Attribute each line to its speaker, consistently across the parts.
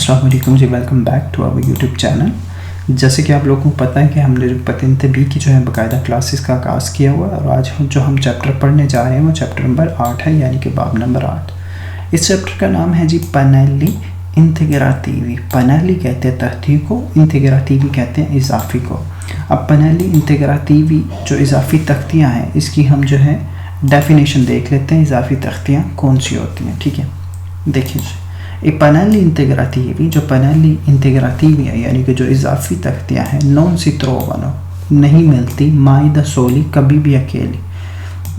Speaker 1: अस्सलाम वालेकुम जी, welcome back to our YouTube channel. जैसे कि आप लोगों को पता है कि हमने जो पतंतबी की जो है बाकायदा क्लासेस का आगाज़ किया हुआ है और आज जो हम चैप्टर पढ़ने जा रहे हैं वो चैप्टर नंबर 8 है, यानी कि बाब नंबर 8। इस चैप्टर का नाम है जी पनेली इंटीग्राटिवी। पनेली कहते हैं तख्ती को, इंटीग्राटिवी कहते हैं इजाफ़ी को। अब पनेली इंटीग्राटिवी जो इजाफ़ी तख्तियाँ हैं इसकी हम जो है डेफिनेशन देख लेते हैं। इजाफ़ी तख्तियाँ कौन सी होती हैं, ठीक है। देखिए जी, पनेली इंटीग्राटिवी, जो पनेली इंटीग्राटिवी है यानी कि जो इजाफ़ी तख्तियाँ हैं, नॉन सी trovano, नहीं मिलती mai da soli, कभी भी अकेली,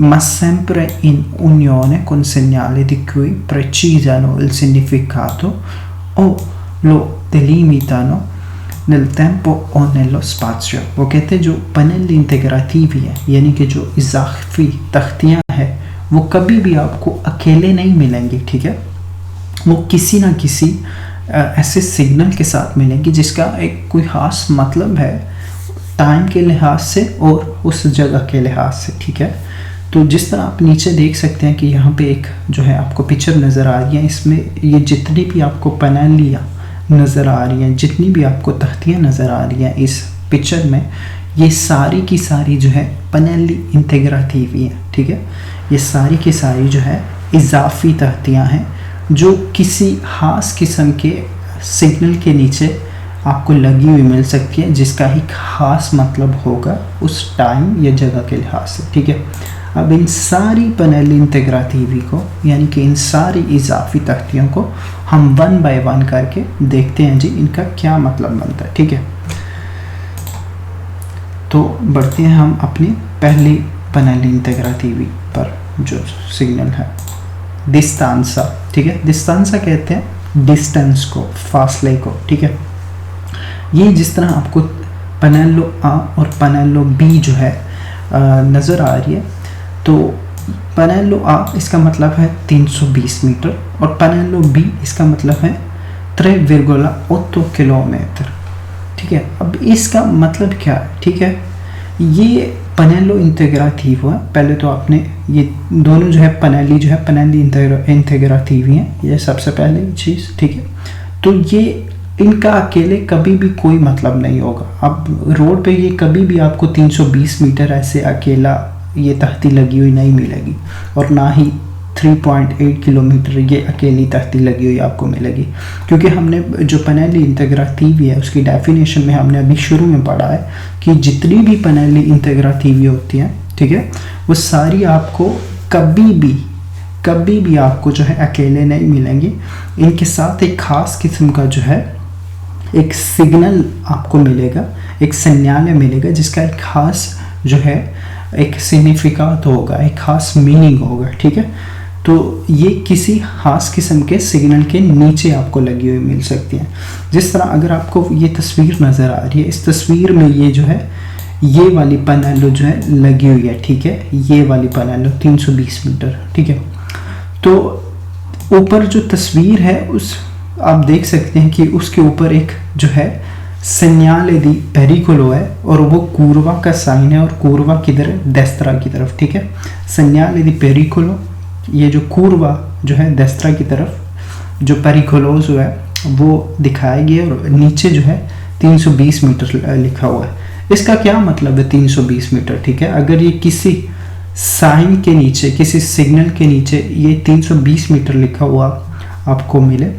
Speaker 1: ma sempre in unione con segnali di cui precisano il significato o lo delimitano nel tempo o nello spazio। वो कहते हैं जो पनेली इंटीग्राटिवी है यानी कि जो इजाफ़ी तख्तियाँ हैं वो कभी भी आपको अकेले नहीं मिलेंगी, ठीक है। वो किसी ना किसी ऐसे सिग्नल के साथ मिलेंगी जिसका एक कोई ख़ास मतलब है टाइम के लिहाज से और उस जगह के लिहाज से, ठीक है। तो जिस तरह आप नीचे देख सकते हैं कि यहाँ पे एक जो है आपको पिक्चर नज़र आ रही है, इसमें ये जितनी भी आपको पनेलियाँ नज़र आ रही हैं, जितनी भी आपको तख्तियाँ नज़र आ रही हैं इस पिक्चर में, ये सारी की सारी जो है पनेली इंटीग्राटिवी हैं, ठीक है। ये सारी की सारी जो है इजाफ़ी तख्तियाँ हैं जो किसी ख़ास किस्म के सिग्नल के नीचे आपको लगी हुई मिल सकती है जिसका ही ख़ास मतलब होगा उस टाइम या जगह के लिहाज से, ठीक है। अब इन सारी पनेली इंटीग्राटिवी को यानी कि इन सारी इजाफ़ी तख्तियों को हम वन बाय वन करके देखते हैं जी इनका क्या मतलब बनता है, ठीक है। तो बढ़ते हैं हम अपनी पहली पनेली इंटीग्राटिवी पर जो सिग्नल है डिस्टेंसा, ठीक है। डिस्टेंसा कहते हैं डिस्टेंस को, फासले को, ठीक है। ये जिस तरह आपको पनेलो आ और पनेलो बी जो है नज़र आ रही है, तो पनेलो आ इसका मतलब है 320 मीटर और पनेलो बी इसका मतलब है 3,8 किलोमीटर, ठीक है। अब इसका मतलब क्या है, ठीक है। ये पनेलो इंटीग्राटिव है, पहले तो आपने ये दोनों जो है पनेली जो है पनेली इंटीग्राटिवी हैं, ये सबसे पहले चीज़, ठीक है। तो ये इनका अकेले कभी भी कोई मतलब नहीं होगा। अब रोड पे ये कभी भी आपको 320 मीटर ऐसे अकेला ये तख्ती लगी हुई नहीं मिलेगी और ना ही 3.8 किलोमीटर ये अकेली तख्ती लगी हुई आपको मिलेगी, क्योंकि हमने जो पनेली इंटीग्राटिवी है उसकी डेफिनेशन में हमने अभी शुरू में पढ़ा है कि जितनी भी पनेली इंटीग्राटिवी होती हैं, ठीक है, वो सारी आपको कभी भी आपको जो है अकेले नहीं मिलेंगी। इनके साथ एक ख़ास किस्म का जो है एक सिग्नल आपको मिलेगा, एक संज्ञान मिलेगा जिसका एक ख़ास जो है एक सिग्निफिकेट होगा, एक ख़ास मीनिंग होगा, ठीक है। तो ये किसी ख़ास किस्म के सिग्नल के नीचे आपको लगी हुई मिल सकती हैं। जिस तरह अगर आपको ये तस्वीर नज़र आ रही है, इस तस्वीर में ये जो है ये वाली पनेलो जो है लगी हुई है, ठीक है। ये वाली पनेलो 320 मीटर, ठीक है। तो ऊपर जो तस्वीर है उस आप देख सकते हैं कि उसके ऊपर एक जो है सेgnale di pericolo है और वो कूर्वा का साइन है और कूर्वा किधर है, डेस्त्रा की तरफ, ठीक है। segnale di pericolo, ये जो कूर्वा जो है डेस्त्रा की तरफ जो पेरिकोलोस है वो दिखाया गया और नीचे जो है 320 मीटर लिखा हुआ है। इसका क्या मतलब है 320 मीटर, ठीक है। अगर ये किसी साइन के नीचे, किसी सिग्नल के नीचे ये 320 मीटर लिखा हुआ आपको मिले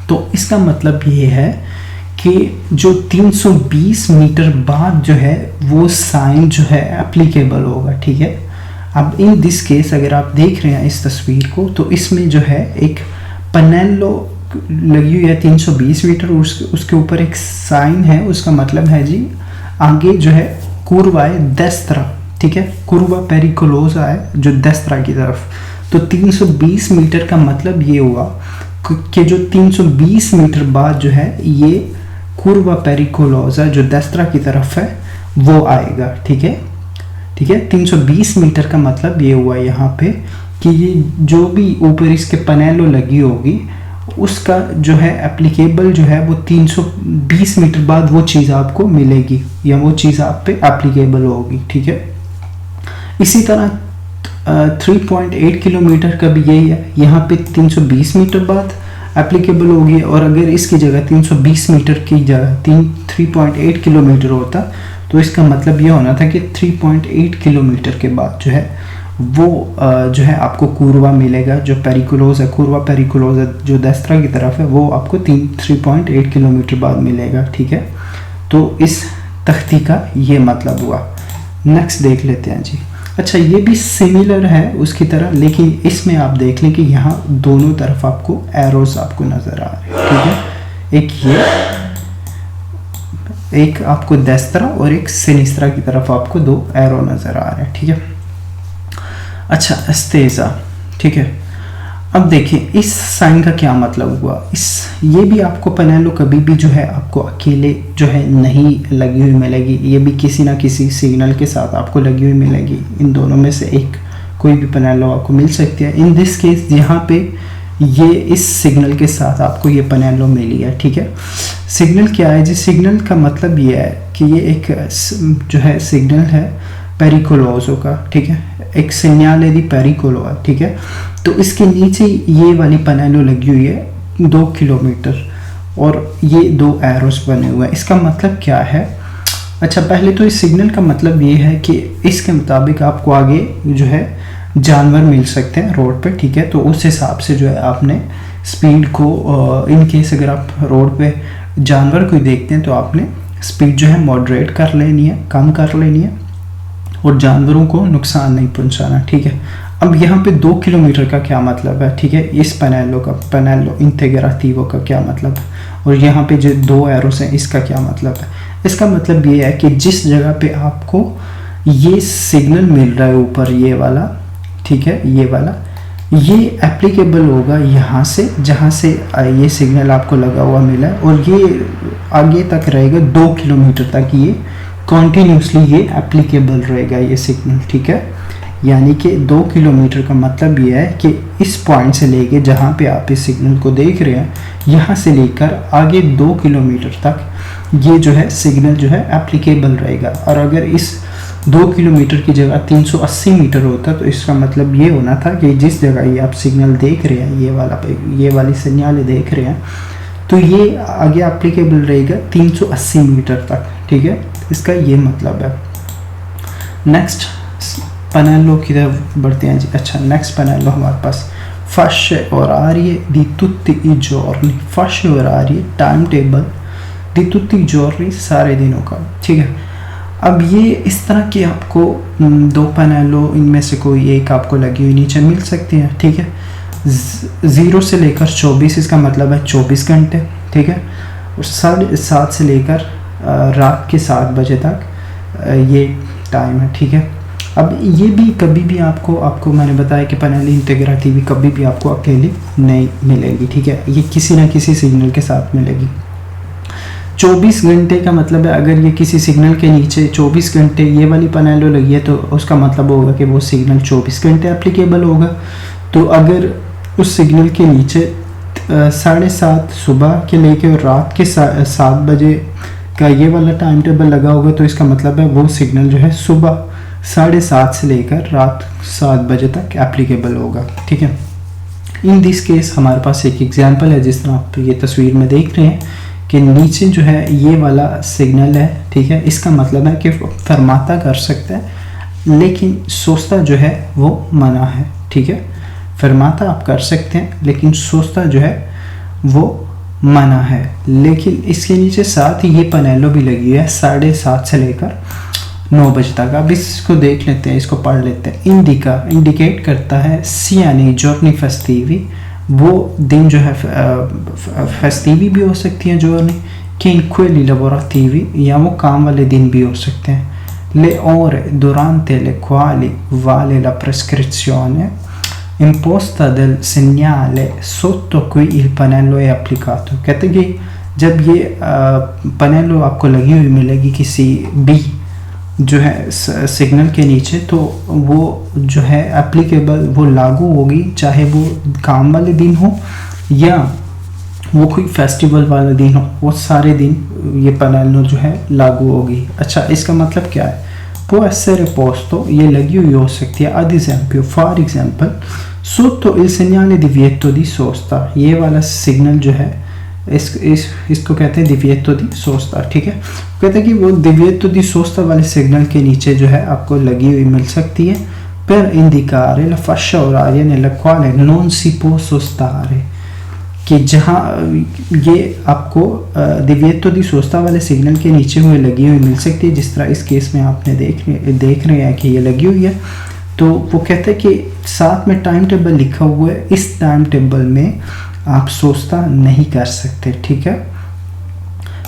Speaker 1: तो इसका मतलब ये है कि जो 320 मीटर बाद जो है वो साइन जो है एप्लीकेबल होगा, ठीक है। अब इन दिस केस अगर आप देख रहे हैं इस तस्वीर को तो इसमें जो है एक पनेलो लगी हुई है 320 मीटर, उसके ऊपर एक साइन है, उसका मतलब है जी आगे जो है कूर्वा है डेस्त्रा, ठीक है। कूर्वा पेरिकोलोसा है जो डेस्त्रा की तरफ। तो 320 मीटर का मतलब ये हुआ कि जो 320 मीटर बाद जो है ये कूर्वा पेरिकोलोसा जो डेस्त्रा की तरफ है वो आएगा, ठीक है, ठीक है। 320 मीटर का मतलब ये हुआ यहाँ पे कि ये जो भी ऊपर इसके पनेलो लगी होगी उसका जो है एप्लीकेबल जो है वो 320 मीटर बाद वो चीज़ आपको मिलेगी या वो चीज़ आप पे एप्लीकेबल होगी, ठीक है। इसी तरह 3.8 किलोमीटर का भी यही है, यहाँ पे 320 मीटर बाद एप्लीकेबल होगी। और अगर इसकी जगह 320 मीटर की जगह 3.8 किलोमीटर होता तो इसका मतलब ये होना था कि 3.8 किलोमीटर के बाद जो है वो जो है आपको कुर्वा मिलेगा, जो पेरिकुलोज है, कुर्वा पेरिकुलोज है जो दस्तरा की तरफ है, वो आपको 3.8 किलोमीटर बाद मिलेगा। ठीक है, तो इस तख्ती का ये मतलब हुआ। नेक्स्ट देख लेते हैं जी। अच्छा, ये भी सिमिलर है उसकी तरह, लेकिन इसमें आप देख लें कि यहाँ दोनों तरफ आपको एरोज आपको नज़र आ रहे हैं। ठीक है, एक ये, एक आपको दस्तरा और एक सिनिस्त्रा की तरफ आपको दो एरो नज़र आ रहे हैं। ठीक है, अच्छा एस्तेजा। ठीक है, अब देखिए इस साइन का क्या मतलब हुआ। ये भी आपको पेनेलो कभी भी जो है आपको अकेले जो है नहीं लगी हुई मिलेगी, ये भी किसी ना किसी सिग्नल के साथ आपको लगी हुई मिलेगी। इन दोनों में से एक कोई भी पेनेलो आपको मिल सकती है। इन दिस केस यहाँ पे ये इस सिग्नल के साथ आपको ये पेनेलो मिली है। ठीक है, सिग्नल क्या है जी? सिग्नल का मतलब ये है कि ये एक जो है सिग्नल है पेरिकोलोजो का। ठीक है, एक सिग्नल दी पेरिकोलो है। ठीक है, तो इसके नीचे ये वाली पेनेलो लगी हुई है 2 किलोमीटर और ये 2 एरोस बने हुए हैं। इसका मतलब क्या है? अच्छा, पहले तो इस सिग्नल का मतलब ये है कि इसके मुताबिक आपको आगे जो है जानवर मिल सकते हैं रोड पे। ठीक है, तो उस हिसाब से जो है आपने स्पीड को इन केस अगर आप रोड पे जानवर को देखते हैं तो आपने स्पीड जो है मॉडरेट कर लेनी है, कम कर लेनी है और जानवरों को नुकसान नहीं पहुंचाना। ठीक है, अब यहाँ पे 2 किलोमीटर का क्या मतलब है? ठीक है, इस पेनेलो का, पेनेलो इंटेग्राटिवो का क्या मतलब है? और यहाँ पे जो 2 एरोस हैं इसका क्या मतलब है? इसका मतलब ये है कि जिस जगह पे आपको ये सिग्नल मिल रहा है ऊपर ये वाला, ठीक है, ये वाला, ये एप्लीकेबल होगा यहाँ से जहाँ से ये सिग्नल आपको लगा हुआ मिला है और ये आगे तक रहेगा 2 किलोमीटर तक ये कॉन्टीन्यूसली ये एप्लीकेबल रहेगा ये सिग्नल। ठीक है, यानी कि 2 किलोमीटर का मतलब ये है कि इस पॉइंट से लेके जहाँ पे आप इस सिग्नल को देख रहे हैं यहाँ से लेकर आगे 2 किलोमीटर तक ये जो है सिग्नल जो है एप्लीकेबल रहेगा। और अगर इस 2 किलोमीटर की जगह 380 मीटर होता तो इसका मतलब ये होना था कि जिस जगह ये आप सिग्नल देख रहे हैं, ये वाली सिग्नल देख रहे हैं, तो ये आगे एप्लीकेबल रहेगा 380 मीटर तक। ठीक है, इसका ये मतलब है। नेक्स्ट पेनेलो की तरफ बढ़ते हैं जी। अच्छा, नेक्स्ट पेनेलो हमारे पास fasce orarie di tutti i giorni, fasce orarie time table di tutti i giorni सारे दिनों का। ठीक है, अब ये इस तरह की आपको 2 पेनेलो इनमें से कोई एक आपको लगी हुई नीचे मिल सकती है। ठीक है, 0 से लेकर 24 इसका मतलब है 24 घंटे। ठीक है, और 7:30 से लेकर रात के 7 बजे तक ये टाइम है। ठीक है, अब ये भी कभी भी आपको मैंने बताया कि पेनेलो इंटेग्राटिवो कभी भी आपको अकेली नहीं मिलेगी। ठीक है, ये किसी ना किसी सिग्नल के साथ मिलेगी। 24 घंटे का मतलब है अगर ये किसी सिग्नल के नीचे 24 घंटे ये वाली पेनेलो लगी है तो उसका मतलब होगा कि वो सिग्नल 24 घंटे एप्लीकेबल होगा। तो अगर उस सिग्नल के नीचे 7:30 सुबह के लेके रात के 7 बजे का ये वाला टाइम टेबल लगा होगा तो इसका मतलब है वो सिग्नल जो है सुबह 7:30 से लेकर रात 7 बजे तक एप्लीकेबल होगा। ठीक है, इन दिस केस हमारे पास एक एग्जांपल है जिस तरह आप ये तस्वीर में देख रहे हैं कि नीचे जो है ये वाला सिग्नल है। ठीक है, इसका मतलब है कि फरमाता कर सकता है लेकिन सोचता जो है वो मना है। ठीक है, फरमाता आप कर सकते हैं लेकिन सोचता जो है वो मना है। लेकिन इसके नीचे साथ ही ये पेनेलो भी लगी है 7:30 से लेकर 9 बजे तक। अब इसको देख लेते हैं, इसको पढ़ लेते हैं। इंडिका इंडिकेट करता है सियानी जॉर्नी फेस्टिवी, वो दिन जो है फेस्टिवी भी हो सकती है जॉर्नी, कि इंक्वेली लबोरेटिवी या वो काम वाले दिन भी हो सकते हैं। le ore durante le quali vale la prescrizione imposta del segnale sotto cui il pannello è applicato। कहते हैं कि जब ये पनेलो आपको लगी हुई मिलेगी किसी भी जो है सिग्नल के नीचे तो वो जो है एप्लीकेबल वो लागू होगी, चाहे वो काम वाले दिन हो या वो कोई फेस्टिवल वाला दिन हो, वो सारे दिन ये पेनेलो जो है लागू होगी। अच्छा, इसका मतलब क्या है? può essere posto, ये लगी हुई हो सकती है। ad esempio, for example, Sotto il segnale divieto di sosta, ये वाला सिग्नल जो है इसको कहते हैं divieto di sosta, ठीक है। कहते हैं कि वो divieto di sosta वाले सिग्नल के नीचे जो है आपको लगी हुई मिल सकती है, per indicare la fascia oraria nella quale non si può sostare, कि जहाँ ये आपको divieto di sosta वाले सिग्नल के नीचे हुए लगी हुई मिल सकती है, जिस तरह इस केस में आपने देख रहे हैं कि ये लगी हुई है। तो वो कहते हैं कि साथ में टाइम टेबल लिखा हुआ है, इस टाइम टेबल में आप सोचता नहीं कर सकते, ठीक है।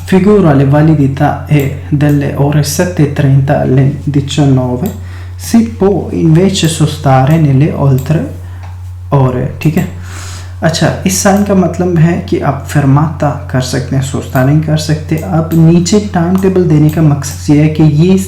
Speaker 1: Figura le validità e delle ore 7:30 alle 19 si può invece sostare nelle oltre ore, ठीक है। अच्छा, इस साइन का मतलब है कि आप फरमाता कर सकते हैं, सोचता नहीं कर सकते। अब नीचे टाइम टेबल देने का मकसद ये है कि ये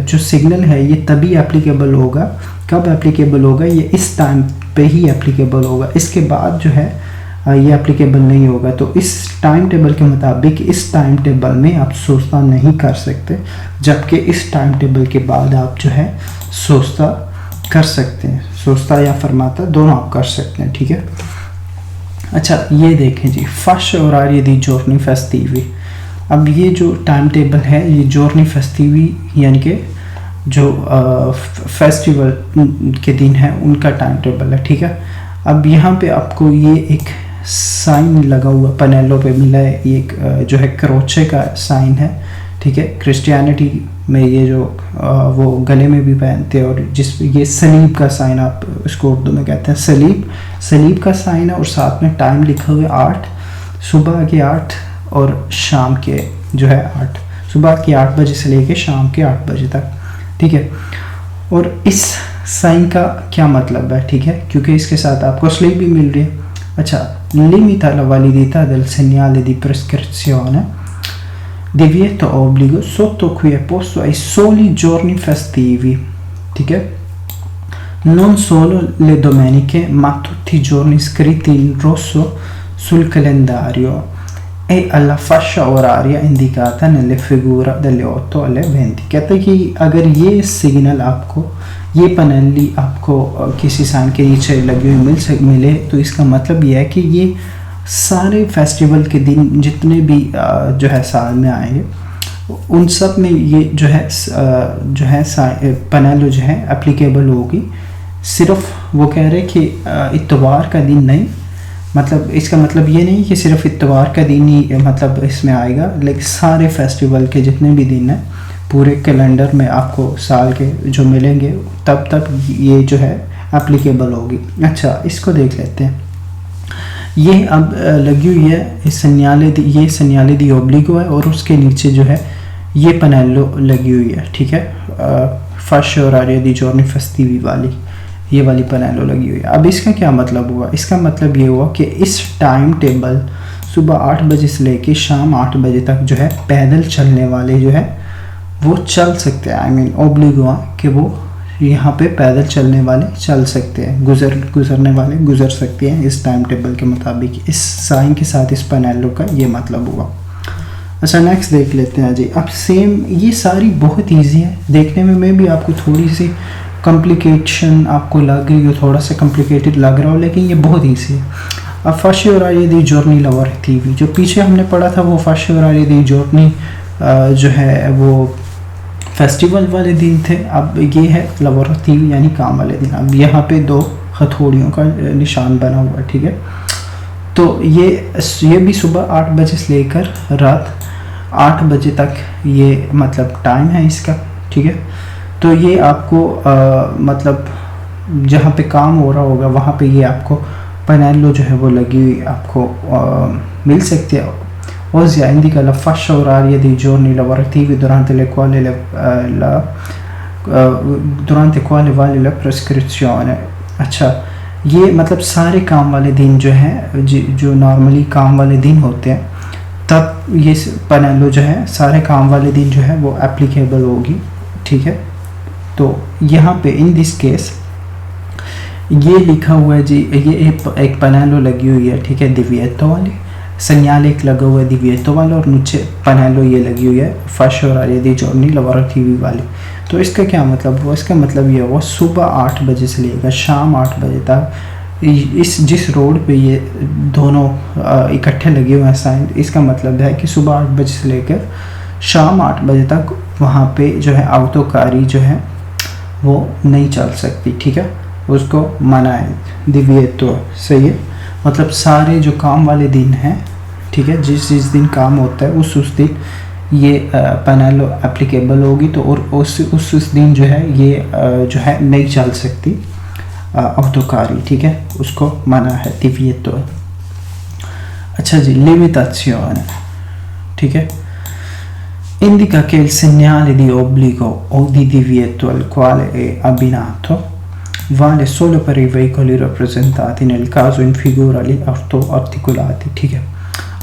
Speaker 1: जो सिग्नल है ये तभी एप्लीकेबल होगा, कब एप्लीकेबल होगा, ये इस टाइम पे ही एप्लीकेबल होगा, इसके बाद जो है ये एप्लीकेबल नहीं होगा। तो इस टाइम टेबल के मुताबिक इस टाइम टेबल में आप सोचता नहीं कर सकते, जबकि इस टाइम टेबल के बाद आप जो है सोचता कर सकते हैं, सोचता या फरमाता दोनों आप कर सकते हैं, ठीक है। अच्छा, ये देखें जी, fascia oraria di giorni festivi। अब ये जो टाइम टेबल है ये giorni festivi यानी कि जो फेस्टिवल के दिन है उनका टाइम टेबल है, ठीक है। अब यहाँ पे आपको ये एक साइन लगा हुआ पनेलो पे मिला है, एक जो है क्रोचे का साइन है, ठीक है। क्रिश्चियनिटी में ये जो वो गले में भी पहनते हैं, और जिस ये सलीब का साइन, आप इसको उर्दू में कहते हैं सलीब का साइन है, और साथ में टाइम लिखा हुआ है 8, सुबह के 8 और शाम के जो है 8, सुबह के 8 बजे से लेके शाम के 8 बजे तक, ठीक है। और इस साइन का क्या मतलब है, ठीक है, क्योंकि इसके साथ आपको स्लीप भी मिल रही है। अच्छा, limita la validità del segnale di prescrizione divieto obbligo sotto cui è posto ai soli giorni festivi, ठीक है, non solo le domeniche ma tutti i giorni scritti in rosso sul calendario e alla fascia oraria indicata nelle figure dalle 8 alle 20। कहते हैं कि अगर ये signal आपको, ये panel आपको किसी साइन के नीचे लगी हुई मिले, तो इसका मतलब ये है कि ये सारे फेस्टिवल के दिन जितने भी जो है साल में आएंगे उन सब में ये जो है पैनल जो है एप्लीकेबल होगी। सिर्फ वो कह रहे कि इतवार का दिन नहीं, मतलब इसका मतलब ये नहीं कि सिर्फ इतवार का दिन ही मतलब इसमें आएगा, लेकिन सारे फेस्टिवल के जितने भी दिन हैं पूरे कैलेंडर में आपको साल के जो मिलेंगे तब तक ये जो है एप्लीकेबल होगी। अच्छा, इसको देख लेते हैं। ये अब लगी हुई है ये सन्याले दी ओब्लिगो है, और उसके नीचे जो है ये पनेलो लगी हुई है, ठीक है। fascia oraria di giorni festivi वाली, ये वाली पनेलो लगी हुई है। अब इसका क्या मतलब हुआ, इसका मतलब ये हुआ कि इस टाइम टेबल सुबह 8 बजे से लेके शाम 8 बजे तक जो है पैदल चलने वाले जो है वो चल सकते हैं। आई मीन ओब्लिगो कि वो यहाँ पे पैदल चलने वाले चल सकते हैं, गुजरने वाले गुजर सकते हैं इस टाइम टेबल के मुताबिक। इस साइन के साथ इस पैनलो का ये मतलब हुआ। अच्छा, नेक्स्ट देख लेते हैं जी। अब सेम ये सारी बहुत इजी है देखने में, मैं भी आपको थोड़ी सी कॉम्प्लिकेशन आपको लग रही हो, थोड़ा सा कॉम्प्लिकेटेड लग रहा हो, लेकिन ये बहुत ईजी है। अब fascia oraria di giorni lavorativi, जो पीछे हमने पढ़ा था वो fascia oraria di giorni जो है वो फेस्टिवल वाले दिन थे। अब ये है लवोरेटिव यानी काम वाले दिन। अब यहाँ पे 2 हथौड़ियों का निशान बना हुआ है, ठीक है। तो ये भी सुबह 8 बजे से लेकर रात 8 बजे तक ये मतलब टाइम है इसका, ठीक है। तो ये आपको मतलब जहाँ पे काम हो रहा होगा वहाँ पे ये आपको पैनलो जो है वो लगी हुई आपको मिल सकती है। Ossia indica la fascia oraria dei giorni lavorativi durante quale vale la prescrizione। अच्छा, ये मतलब सारे काम वाले दिन जो है जो नॉर्मली काम वाले दिन होते हैं, तब ये पैनलो जो है सारे काम वाले दिन जो है वो एप्लीकेबल होगी, ठीक है। तो यहाँ पे इन दिस केस ये लिखा हुआ है जी, ये एक पैनलो लगी हुई है, ठीक है, divieto वाली सन्याल एक लगा हुआ है divieto वाला, और नीचे पैनलो ये लगी हुई है fascia oraria di giorni lavorativi वाली। तो इसका क्या मतलब हुआ, इसका मतलब ये हुआ सुबह 8 बजे से लेकर शाम 8 बजे तक इस जिस रोड पे ये दोनों इकट्ठे लगे हुए हैं साइन, इसका मतलब है कि सुबह 8 बजे से लेकर शाम 8 बजे तक वहाँ पे जो है आउटोकारी जो है वो नहीं चल सकती, ठीक है, उसको मना है, दिव्यत्व सही है। मतलब सारे जो काम वाले दिन हैं, ठीक है, जिस दिन काम होता है उस दिन ये पैनल एप्लीकेबल होगी, तो और उस दिन जो है ये जो है नहीं चल सकती आउटोकारी, ठीक है, उसको मना है दिव्यत्व। अच्छा जी, limitazione, ठीक है, indica che il segnale di obbligo o di divieto al quale è abbinato vale solo per i veicoli rappresentati nel caso in figura gli autoarticolati, ठीक है।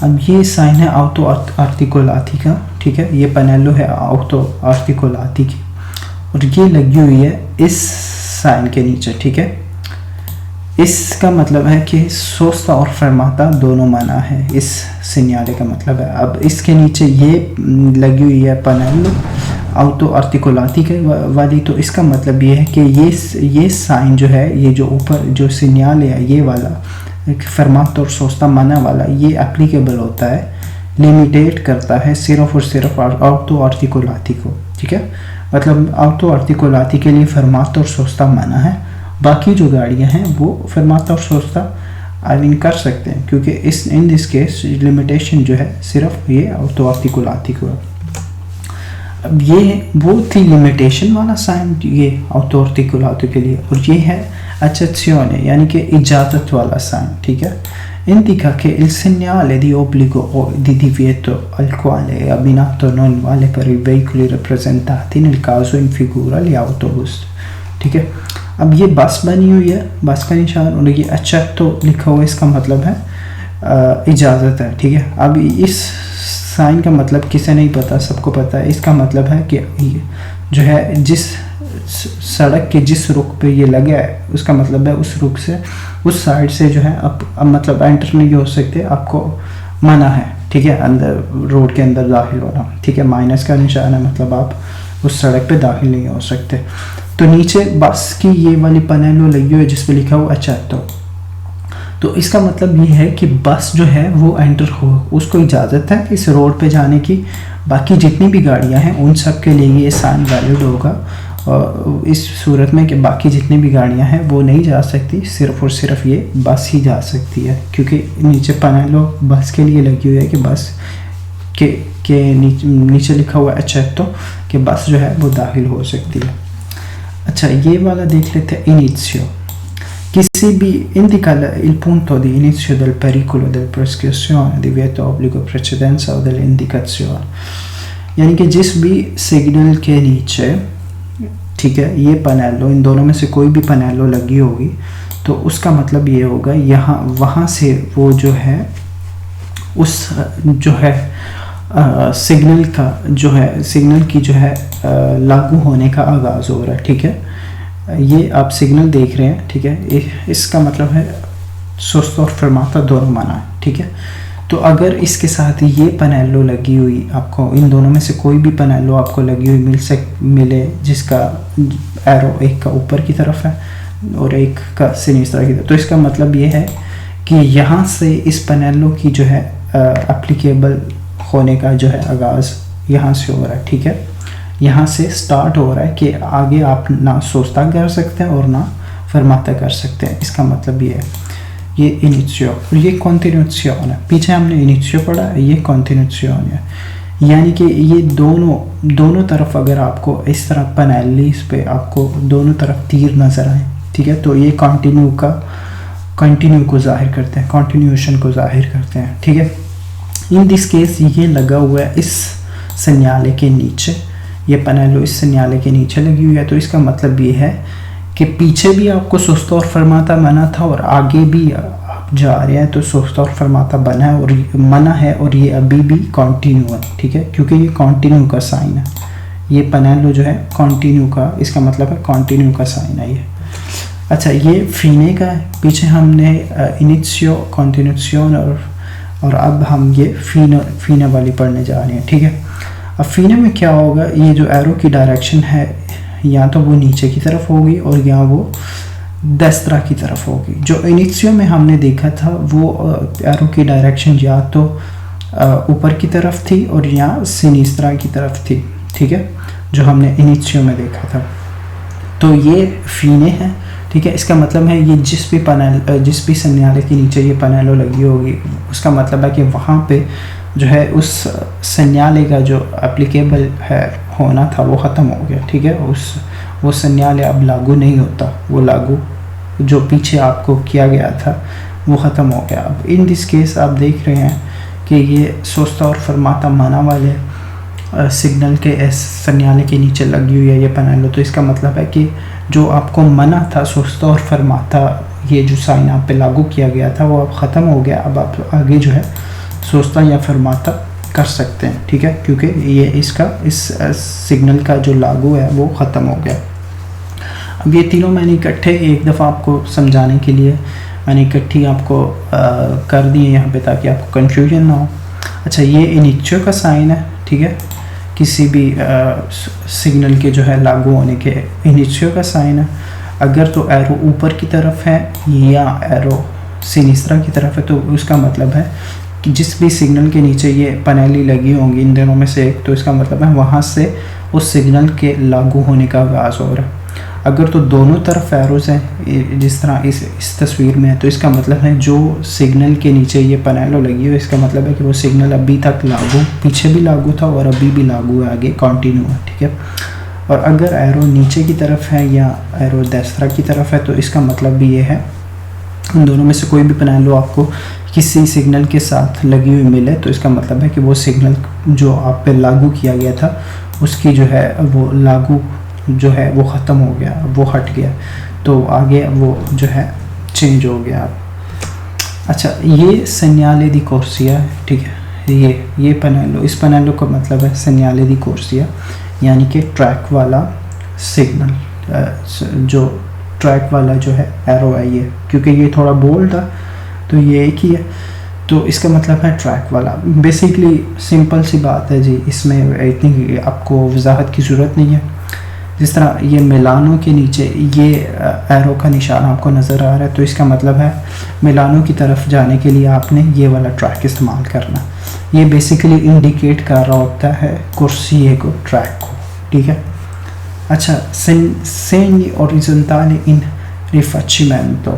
Speaker 1: अब ये साइन है ऑटो आर्टिकुलाती का, ठीक है, ये पैनेलो है ऑटो आर्टिकुलाती की, और ये लगी हुई है इस साइन के नीचे, ठीक है। इसका मतलब है कि सोस्ता और फरमाता दोनों मना है, इस सिग्नाले का मतलब है। अब इसके नीचे ये लगी हुई है पैनेलो ऑटो आर्टिकुलाती के वाली, तो इसका मतलब ये है कि ये साइन जो है, ये जो ऊपर जो सिग्नाल है ये वाला फरमाता और सोस्ता मना वाला, ये एप्लीकेबल होता है, लिमिटेट करता है सिर्फ और सिर्फ ऑटो आर्टिकुलाती को, ठीक है। मतलब ऑटो आर्टिकुलाती के लिए फरमाता और सोस्ता मना है, बाकी जो गाड़ियां हैं वो फरमाता और सोस्ता आई कर सकते हैं, क्योंकि इन दिस केस लिमिटेशन जो है सिर्फ ये ऑटो आर्टिकुलाती को है। अब ये वो थी लिमिटेशन वाला साइन ये ऑटो आर्टिकुलाती के लिए, और ये है accezione यानी कि इजाज़त वाला साइन, ठीक है। indica che il segnale di obbligo o di divieto al quale è abbinato non vale per i veicoli rappresentati nel caso in figura gli autobus, ठीक है। अब ये बस बनी हुई है, बस का निशान, और ये accetto लिखा हुआ है, इसका मतलब है इजाज़त है, ठीक है। अब इस साइन का मतलब किसे नहीं पता, सबको पता है। इसका मतलब है कि जो है जिस सड़क के जिस रुख पे ये लगा है, उसका मतलब है उस रुख से, उस साइड से जो है अब मतलब एंटर नहीं हो सकते, आपको मना है, ठीक है, अंदर रोड के अंदर दाखिल होना, ठीक है। माइनस का निशान है, मतलब आप उस सड़क पे दाखिल नहीं हो सकते। तो नीचे बस की ये वाली पैनेलो लगी हुई है जिस पे लिखा हुआ accetto, तो इसका मतलब ये है कि बस जो है वो एंटर हो, उसको इजाज़त है इस रोड पे जाने की, बाकी जितनी भी गाड़ियां हैं उन सब के लिए ये साइन वैलिड होगा, और इस सूरत में कि बाकी जितनी भी गाड़ियां हैं वो नहीं जा सकती, सिर्फ और सिर्फ ये बस ही जा सकती है, क्योंकि नीचे पैनेलो बस के लिए लगी हुई है कि बस के नीचे लिखा हुआ है accetto कि बस जो है वो दाखिल हो सकती है। अच्छा, ये वाला देख लेते हैं, इनिशियो, किसी भी indica il punto di inizio del pericolo del prescrizione divieto obbligo precedenza o dell'indicazione, यानी कि जिस भी सिग्नल के नीचे, ठीक है, ये पैनेलो, इन दोनों में से कोई भी पैनेलो लगी होगी, तो उसका मतलब ये होगा यहाँ वहाँ से वो जो है उस जो है सिग्नल का जो है, सिग्नल की जो है लागू होने का आगाज़ हो रहा है, ठीक है। ये आप सिग्नल देख रहे हैं, ठीक है, इसका मतलब है सुस्त और फरमाता दोनों मना है, ठीक है। तो अगर इसके साथ ये पैनेलो लगी हुई आपको, इन दोनों में से कोई भी पैनेलो आपको लगी हुई मिले जिसका एरो एक का ऊपर की तरफ है और एक का सिनिस्tra की तरफ, तो इसका मतलब ये है कि यहाँ से इस पैनेलो की जो है एप्लीकेबल होने का जो है आगाज़ यहाँ से हो रहा है, ठीक है। यहाँ से स्टार्ट हो रहा है कि आगे आप ना सोचता कर सकते हैं और ना फरमाता कर सकते हैं, इसका मतलब ये है। ये इनिशियो और ये कॉन्टिन्यूशन है, पीछे हमने इनिशियो पढ़ा है, ये कॉन्टिन्यूशन है, यानी कि ये दोनों तरफ अगर आपको इस तरह पैनेलिस पे आपको दोनों तरफ तीर नज़र आए, ठीक है, तो ये कंटिन्यू को जाहिर करते हैं, कॉन्टिन्यूशन को जाहिर करते हैं, ठीक है। इन दिस केस ये लगा हुआ है इस सिग्नाले के नीचे, ये पैनेलो इस सिग्नाले के नीचे लगी हुई है, तो इसका मतलब ये है कि पीछे भी आपको सुस्त और फरमाता मना था और आगे भी आप जा रहे हैं तो सुस्त और फरमाता बना है और मना है, और ये अभी भी कंटिन्यू है, ठीक है, क्योंकि ये कंटिन्यू का साइन है, ये पैनेलो जो है कंटिन्यू का, इसका मतलब है कंटिन्यू का साइन है ये। अच्छा, ये फीने का है, पीछे हमने इनिशियो, कॉन्टिन्यूशन और अब हम ये फीने वाली पढ़ने जा रहे हैं, ठीक है। अब फीने में क्या होगा, ये जो एरो की डायरेक्शन है या तो वो नीचे की तरफ होगी और या वो डेस्त्रा की तरफ होगी। जो इनिशियो में हमने देखा था वो एरो की डायरेक्शन या तो ऊपर की तरफ थी और या सिनिस्त्रा की तरफ थी, ठीक है, जो हमने इनिशियो में देखा था। तो ये फीने हैं, ठीक है। इसका मतलब है ये जिस भी सन्याले के नीचे ये पनेलो लगी होगी, उसका मतलब है कि वहाँ पे जो है उस सन्याले का जो एप्लीकेबल है होना था वो ख़त्म हो गया, ठीक है। वो सन्याले अब लागू नहीं होता, वो लागू जो पीछे आपको किया गया था वो ख़त्म हो गया। अब इन दिस केस आप देख रहे हैं कि ये सोस्ता और फरमाता माना वाले सिग्नल के सन्याले के नीचे लगी हुई है ये पनेलो। तो इसका मतलब है कि जो आपको मना था सोस्ता और फरमाता, ये जो साइन आप पे लागू किया गया था वो अब ख़त्म हो गया। अब आप आगे जो है सोस्ता या फरमाता कर सकते हैं, ठीक है, क्योंकि ये इस सिग्नल का जो लागू है वो ख़त्म हो गया। अब ये तीनों मैंने इकट्ठे एक दफ़ा आपको समझाने के लिए मैंने इकट्ठी आपको कर दिए यहाँ पे ताकि आपको कन्फ्यूजन ना हो। अच्छा, ये इनिशियो का साइन है, ठीक है, किसी भी सिग्नल के जो है लागू होने के इनिशियो का साइन है। अगर तो एरो ऊपर की तरफ है या एरो सिनिस्त्रा की तरफ है तो उसका मतलब है कि जिस भी सिग्नल के नीचे ये पनेली लगी होंगी इन दोनों में से एक, तो इसका मतलब है वहाँ से उस सिग्नल के लागू होने का आगाज़ हो रहा है। अगर तो दोनों तरफ एरोज़ हैं जिस तरह इस तस्वीर में है, तो इसका मतलब है जो सिग्नल के नीचे ये पनेलो लगी है इसका मतलब है कि वो सिग्नल अभी तक लागू, पीछे भी लागू था और अभी भी लागू है, आगे कंटिन्यू है, ठीक है। और अगर एरो नीचे की तरफ है या एरो डेस्त्रा की तरफ है तो इसका मतलब भी ये है उन दोनों में से कोई भी पनेलो आपको किसी सिग्नल के साथ लगी हुई मिले तो इसका मतलब है कि वो सिग्नल जो आप पे लागू किया गया था उसकी जो है वो लागू जो है वो ख़त्म हो गया, वो हट गया, तो आगे वो जो है चेंज हो गया। अच्छा, ये सन्याले दी कोर्सिया है, ठीक है। ये पनेलो, इस पनेलो का मतलब है सन्याले दी कोर्सिया, यानी कि ट्रैक वाला सिग्नल, जो ट्रैक वाला जो है एरो है ये, क्योंकि ये थोड़ा बोल्ड था तो ये एक ही है, तो इसका मतलब है ट्रैक वाला। बेसिकली सिंपल सी बात है जी, इसमें इतनी आपको वजाहत की ज़रूरत नहीं है। जिस तरह ये मिलानो के नीचे ये एरो का निशान आपको नज़र आ रहा है तो इसका मतलब है मिलानो की तरफ जाने के लिए आपने ये वाला ट्रैक इस्तेमाल करना। ये बेसिकली इंडिकेट कर रहा होता है कुर्सी को, ट्रैक को, ठीक है। अच्छा, segni orizzontali in rifacimento,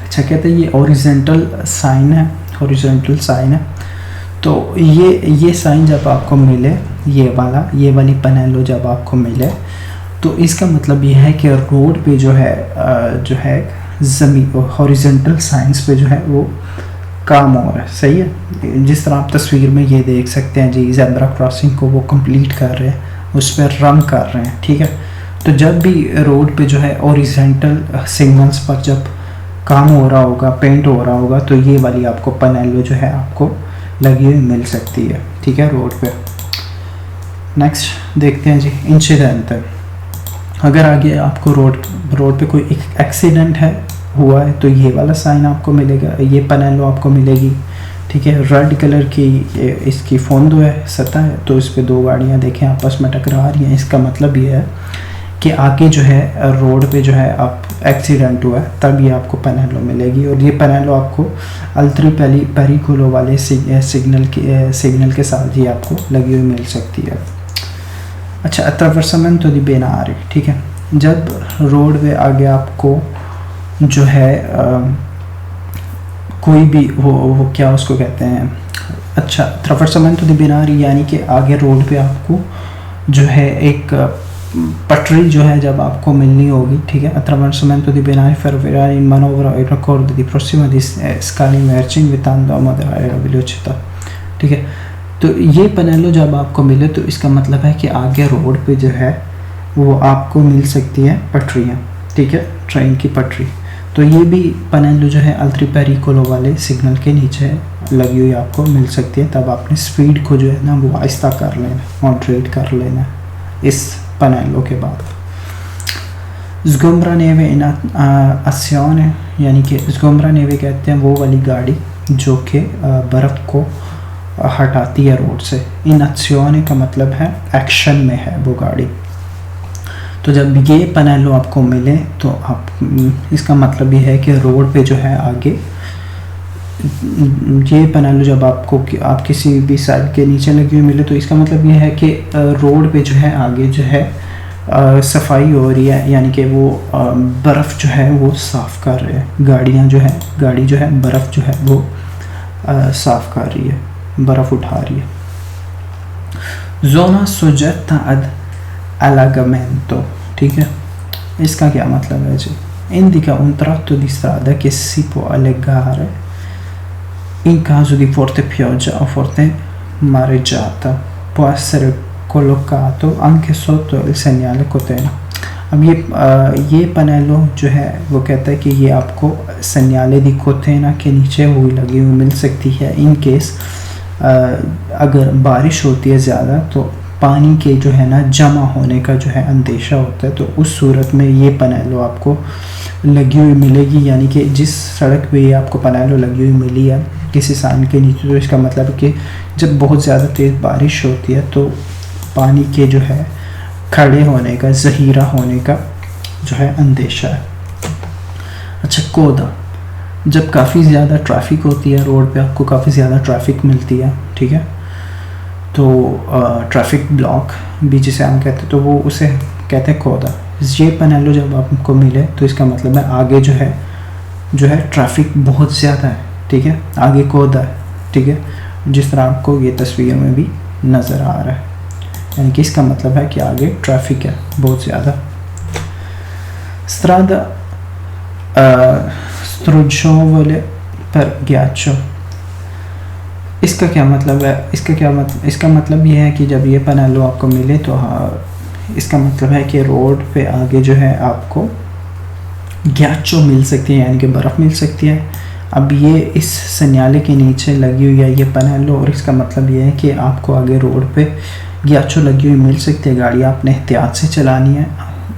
Speaker 1: अच्छा कहते हैं ये ओरिजेंटल साइन है, हॉरिजॉन्टल साइन है। तो ये साइन जब आपको मिले, ये वाली पनेलो जब आपको मिले तो इसका मतलब ये है कि रोड पे जो है ज़मीन हॉरिजॉन्टल साइंस पे जो है वो काम हो रहा है, सही है। जिस तरह आप तस्वीर में ये देख सकते हैं जी, ज़ेब्रा क्रॉसिंग को वो कंप्लीट कर रहे हैं, उस पर रंग कर रहे हैं, ठीक है। तो जब भी रोड पे जो है हॉरिजॉन्टल सिग्नल्स पर जब काम हो रहा होगा, पेंट हो रहा होगा, तो ये वाली आपको पनेलो जो है आपको लगी हुई मिल सकती है, ठीक है, रोड पे। नेक्स्ट देखते हैं जी, इंसिडेंट है। अगर आगे आपको रोड पे कोई एक्सीडेंट हुआ है तो ये वाला साइन आपको मिलेगा, ये पनेलो आपको मिलेगी, ठीक है। रेड कलर की इसकी फोंदो है, सतह है, तो इस पे दो गाड़ियाँ देखें आपस में टकरा रही हैं। इसका मतलब ये है कि आगे जो है रोड पे जो है आप एक्सीडेंट हुआ है तब ये आपको पनेलो मिलेगी, और ये पनेलो आपको अल्ट्री पेरिकुलो वाले सिग्नल के साथ ही आपको लगी हुई मिल सकती है। अच्छा, अट्रावर्समेंटो दी बेनारी, ठीक है। जब रोड पे आगे आपको जो है कोई भी वो क्या उसको कहते हैं, अच्छा, अट्रावर्समेंटो दी बेनारी यानी कि आगे रोड पे आपको जो है एक पटरी जो है जब आपको मिलनी होगी, ठीक है। Attraversamento di binari ferroviari in manovra e raccordo di prossima di scali merci invitando a moderare la velocità, ठीक है। तो ये पनेलो जब आपको मिले तो इसका मतलब है कि आगे रोड पे जो है वो आपको मिल सकती है पटरियाँ, ठीक है, ट्रेन की पटरी। तो ये भी पनेलो जो है अल्ट्री पेरिकुलो वाले सिग्नल के नीचे लगी हुई आपको मिल सकती है। तब आपने स्पीड को जो है ना वो आहिस्ता कर लेना, मॉडरेट कर लेना इस पनेलो के बाद। ज़गोम्ब्रा नेवे इन आसियोने, यानी कि ज़गोम्ब्रा नेवे कहते हैं वो वाली गाड़ी जो कि बर्फ़ को हटाती है रोड से। इन आसियोने का मतलब है एक्शन में है वो गाड़ी। तो तो जब ये पैनलो आपको मिले तो आप इसका मतलब ये है कि रोड पे जो है आगे ये पैनल जब आपको आप किसी भी साइड के नीचे लगी हुई मिले तो इसका मतलब ये है कि रोड पे जो है आगे जो है सफाई हो रही है, यानी कि वो बर्फ़ जो है वो साफ़ कर रहे हैं। गाड़ी जो है बर्फ़ जो है वो साफ़ कर रही है, बर्फ़ उठा रही है। ज़ोना सोजेत्ता अद allagamento, ठीक है। इसका क्या मतलब है जी? indica un tratto di strada che si può allegare in caso di forte pioggia o forte mareggiata, può essere collocato anche sotto il segnale Catena। अब ये पैनलो जो है वो कहता है कि ये आपको सेन्याले दी कोतेना के नीचे हुई लगी हुई मिल सकती है इन केस अगर बारिश होती है ज़्यादा तो पानी के जो है ना जमा होने का जो है अंदेशा होता है, तो उस सूरत में ये पैनलो आपको लगी हुई मिलेगी। यानी कि जिस सड़क पे ये आपको पैनलो लगी हुई मिली है किसी साइन के नीचे, तो इसका मतलब कि जब बहुत ज़्यादा तेज़ बारिश होती है तो पानी के जो है खड़े होने का, ज़हीरा होने का जो है अंदेशा है। अच्छा, कोदा, जब काफ़ी ज़्यादा ट्रैफिक होती है रोड पे, आपको काफ़ी ज़्यादा ट्रैफिक मिलती है, ठीक है, तो ट्रैफिक ब्लॉक भी जिसे हम कहते हैं, तो वो उसे कहते हैं कोदा। ये पैनलो जब आपको मिले तो इसका मतलब है आगे जो है ट्रैफिक बहुत ज़्यादा है, ठीक है, आगे कोदा है, ठीक है, जिस तरह आपको ये तस्वीर में भी नज़र आ रहा है। यानी कि इसका मतलब है कि आगे ट्रैफिक है बहुत ज़्यादा। strada stregevole per ghiaccio, इसका क्या मतलब है? इसका मतलब ये है कि जब ये पैनलो आपको मिले तो इसका मतलब है कि रोड पे आगे जो है आपको ghiaccio मिल सकती है, यानी कि बर्फ़ मिल सकती है। अब ये इस सेन्याले के नीचे लगी हुई है ये पैनलो, और इसका मतलब ये है कि आपको आगे रोड पे ghiaccio लगी हुई मिल सकती है। गाड़ी आपने एहतियात से चलानी है,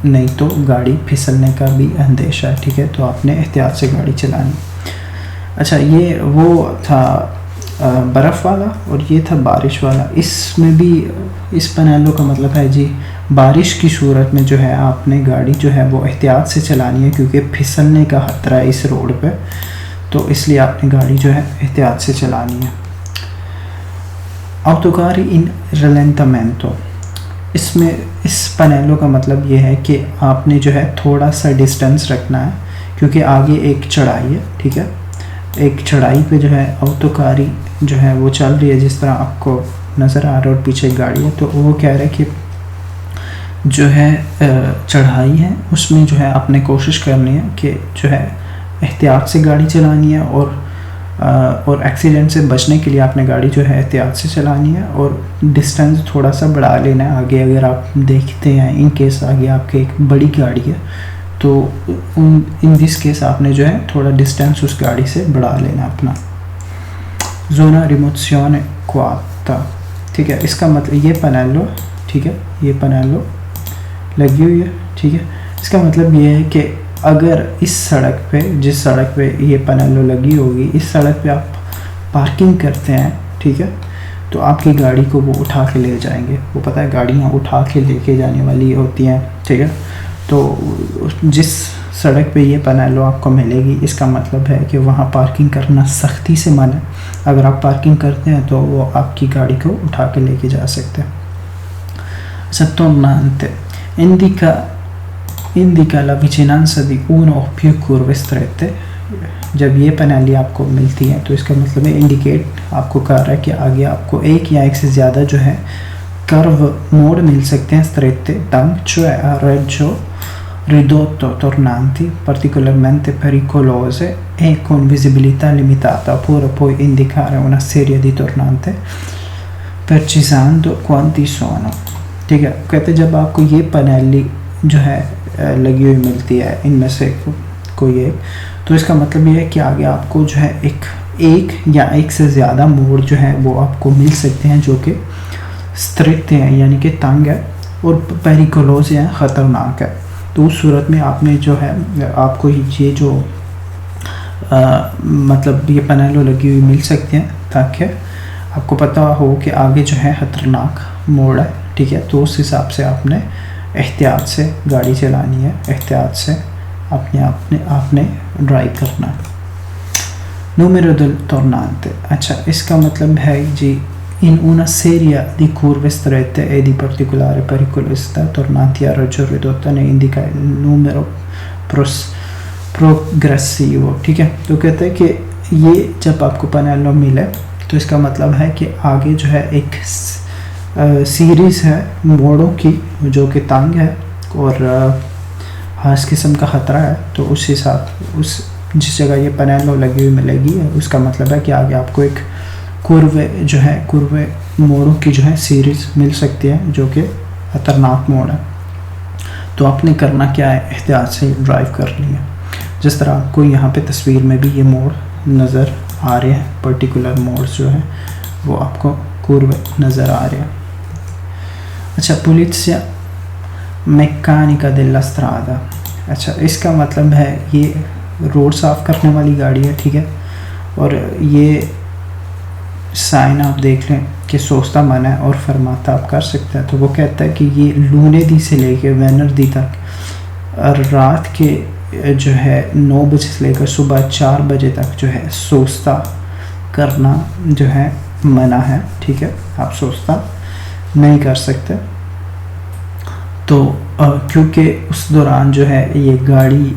Speaker 1: नहीं तो गाड़ी फिसलने का भी अंदेशा है, ठीक है, तो आपने एहतियात से गाड़ी चलानी। अच्छा, ये वो था बर्फ़ वाला और ये था बारिश वाला। इसमें भी इस पैनलो का मतलब है जी बारिश की सूरत में जो है आपने गाड़ी जो है वो एहतियात से चलानी है, क्योंकि फिसलने का खतरा है इस रोड पे, तो इसलिए आपने गाड़ी जो है एहतियात से चलानी है। autocarri in rallentamento, इसमें इस पैनलो का मतलब ये है कि आपने जो है थोड़ा सा डिस्टेंस रखना है, क्योंकि आगे एक चढ़ाई है, ठीक है, एक चढ़ाई पे जो है autocarri जो है वो चल रही है, जिस तरह आपको नज़र आ रहा है, और पीछे गाड़ी है, तो वो कह रहा है कि जो है चढ़ाई है उसमें जो है आपने कोशिश करनी है कि जो है एहतियात से गाड़ी चलानी है, और एक्सीडेंट से बचने के लिए आपने गाड़ी जो है एहतियात से चलानी है, और डिस्टेंस थोड़ा सा बढ़ा लेना है। आगे अगर आप देखते हैं इन केस आगे आपके एक बड़ी गाड़ी है तो इन दिस केस आपने जो है थोड़ा डिस्टेंस उस गाड़ी से बढ़ा लेना अपना। ज़ोना रिमोzione quatta, ठीक है, इसका मतलब ये पैनलो, ठीक है, ये पैनलो लगी हुई है, ठीक है, इसका मतलब ये है कि अगर इस सड़क पे, जिस सड़क पे ये पैनलो लगी होगी, इस सड़क पे आप पार्किंग करते हैं, ठीक है, तो आपकी गाड़ी को वो उठा के ले जाएंगे। वो पता है गाड़ियाँ उठा के लेके जाने वाली होती हैं, ठीक है, तो जिस सड़क पे ये पैनलो आपको मिलेगी इसका मतलब है कि वहाँ पार्किंग करना सख्ती से मना है। अगर आप पार्किंग करते हैं तो वो आपकी गाड़ी को उठा के लेके जा सकते हैं। अच्छा, tornante indica la vicinanza di uno o più curve strette, जब ये पैनली आपको मिलती है तो इसका मतलब है इंडिकेट आपको कर रहा है कि आगे आपको एक या एक से ज़्यादा जो है कर्व मोड़ मिल सकते हैं, strette tang, cioè a raggio ridotto tornanti particolarmente pericolose e con visibilità limitata, oppure puoi indicare una serie di tornante precisando quanti sono, ठीक है। कहते जब आपको ये पैनली जो है लगी हुई मिलती है इनमें से कोई एक, तो इसका मतलब ये है कि आगे आपको जो है एक या एक से ज़्यादा मोड़ जो है वो आपको मिल सकते हैं जो कि स्ट्रेट हैं, यानी कि तंग है, और पेरिकोलोस है, ख़तरनाक है। तो उस सूरत में आपने जो है आपको ये जो मतलब ये पैनलो लगी हुई मिल सकती हैं ताकि आपको पता हो कि आगे जो है ख़तरनाक मोड़ है, ठीक है, तो उस हिसाब से आपने एहतियात से गाड़ी चलानी है, एहतियात से आपने ड्राइव करना है। Numero del tornante, अच्छा इसका मतलब है जी, in una serie di curve strette e di particolare pericolosità tornanti a raggio ridotta ne indica il numero progressivo, ठीक है। तो कहते हैं कि ये जब आपको पनेलो मिले तो इसका मतलब है कि आगे जो है एक सीरीज़ है मोड़ों की जो कि तंग है और खास किस्म का ख़तरा है, तो उस हिसाब उस जिस जगह ये पनेलो लगी हुई मिलेगी उसका मतलब है कि आगे आपको एक कुर्वे मोड़ों की जो है सीरीज़ मिल सकती है जो कि खतरनाक मोड़ है। तो आपने करना क्या है, एहतियात से ड्राइव करनी है। जिस तरह आपको यहाँ पे तस्वीर में भी ये मोड़ नज़र आ रहे हैं, पर्टिकुलर मोड्स जो है वो आपको कुर्वे नज़र आ रहे हैं। अच्छा, पुलिसिया मैकेनिका della strada, अच्छा इसका मतलब है ये रोड साफ़ करने वाली गाड़ी है, ठीक है। और ये साइन आप देख लें कि सोचता मना है और फरमाता आप कर सकते हैं। तो वो कहता है कि ये लूनेदी से लेके वेनरदी तक रात के जो है 9 बजे से लेकर सुबह 4 बजे तक जो है सोचता करना जो है मना है, ठीक है। आप सोचता नहीं कर सकते। तो क्योंकि उस दौरान जो है ये गाड़ी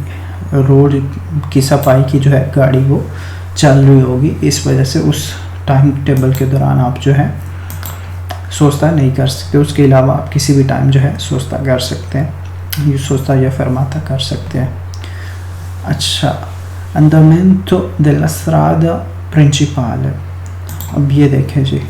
Speaker 1: रोड की सफाई की जो है गाड़ी वो चल रही होगी, इस वजह से उस टाइम टेबल के दौरान आप जो है सोचता नहीं कर सकते। उसके अलावा आप किसी भी टाइम जो है सोचता कर सकते हैं, ये सोचता या फरमाता कर सकते हैं। अच्छा, andamento della strada principale, अब ये देखें जी,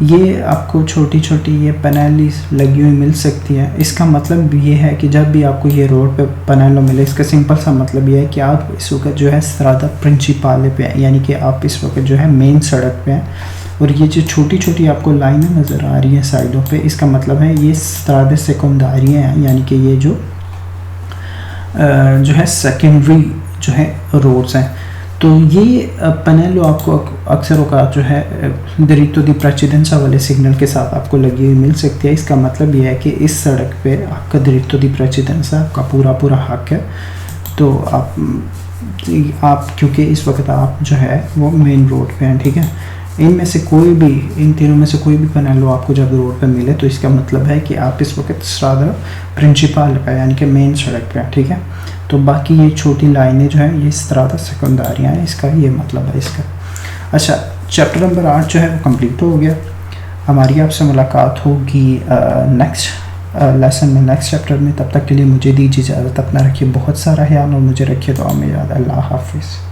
Speaker 1: ये आपको छोटी छोटी ये पैनल लगी हुई मिल सकती है। इसका मतलब ये है कि जब भी आपको ये रोड पे पैनल मिले, इसका सिंपल सा मतलब ये है कि आप इस वक्त जो है स्ट्रादा प्रिंसिपाले पे हैं, यानी कि आप इस वक्त जो है मेन सड़क पे हैं। और ये जो छोटी छोटी आपको लाइनें नज़र आ रही हैं साइडों पे, इसका मतलब है ये स्ट्रादे सेकेंडरी हैं, यानी कि ये जो है सेकेंडरी जो है रोड्स हैं। तो ये पैनल आपको अक्सर औक़ात जो है दिरित्तो दी प्रेसिडेंसा वाले सिग्नल के साथ आपको लगी हुई मिल सकती है। इसका मतलब ये है कि इस सड़क पे आपका दिरित्तो दी प्रेसिडेंसा का पूरा हक है। तो आप क्योंकि इस वक्त आप जो है वो मेन रोड पे हैं, ठीक है। इनमें से कोई भी, इन तीनों में से कोई भी पैनल आपको जब रोड पे मिले तो इसका मतलब है कि आप इस वक्त स्ट्रादा प्रिंसिपल पे यानी कि मेन सड़क पे हैं, ठीक है। तो बाकी ये छोटी लाइनें जो हैं ये स्ट्रादा सेकेंडरियाँ हैं, इसका ये मतलब है इसका। अच्छा, चैप्टर नंबर 8 जो है वो कंप्लीट हो गया। हमारी आपसे मुलाकात होगी नेक्स्ट लेसन में, नेक्स्ट चैप्टर में। तब तक के लिए मुझे दीजिए इजाज़त। अपना रखिए बहुत सारा ख्याल और मुझे रखिए दुआ में याद। अल्लाह हाफिज़।